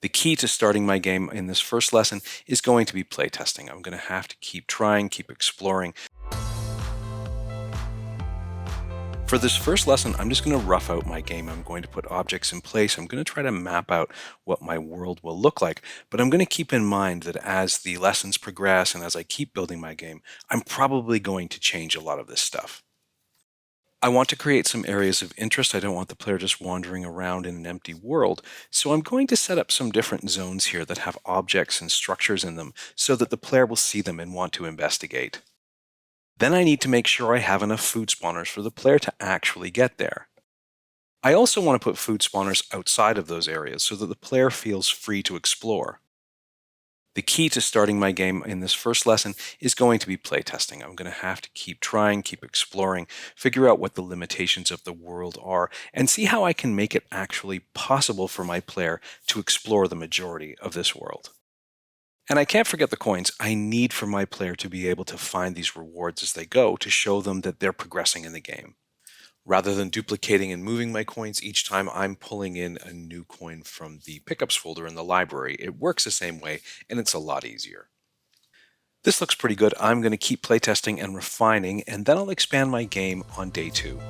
The key to starting my game in this first lesson is going to be playtesting. I'm going to have to keep trying, keep exploring. For this first lesson, I'm just going to rough out my game. I'm going to put objects in place. I'm going to try to map out what my world will look like. But I'm going to keep in mind that as the lessons progress and as I keep building my game, I'm probably going to change a lot of this stuff. I want to create some areas of interest. I don't want the player just wandering around in an empty world. So I'm going to set up some different zones here that have objects and structures in them so that the player will see them and want to investigate. Then I need to make sure I have enough food spawners for the player to actually get there. I also want to put food spawners outside of those areas so that the player feels free to explore. The key to starting my game in this first lesson is going to be playtesting. I'm going to have to keep trying, keep exploring, figure out what the limitations of the world are, and see how I can make it actually possible for my player to explore the majority of this world. And I can't forget the coins. I need for my player to be able to find these rewards as they go to show them that they're progressing in the game. Rather than duplicating and moving my coins each time I'm pulling in a new coin from the pickups folder in the library, it works the same way and it's a lot easier. This looks pretty good. I'm going to keep playtesting and refining, and then I'll expand my game on day 2.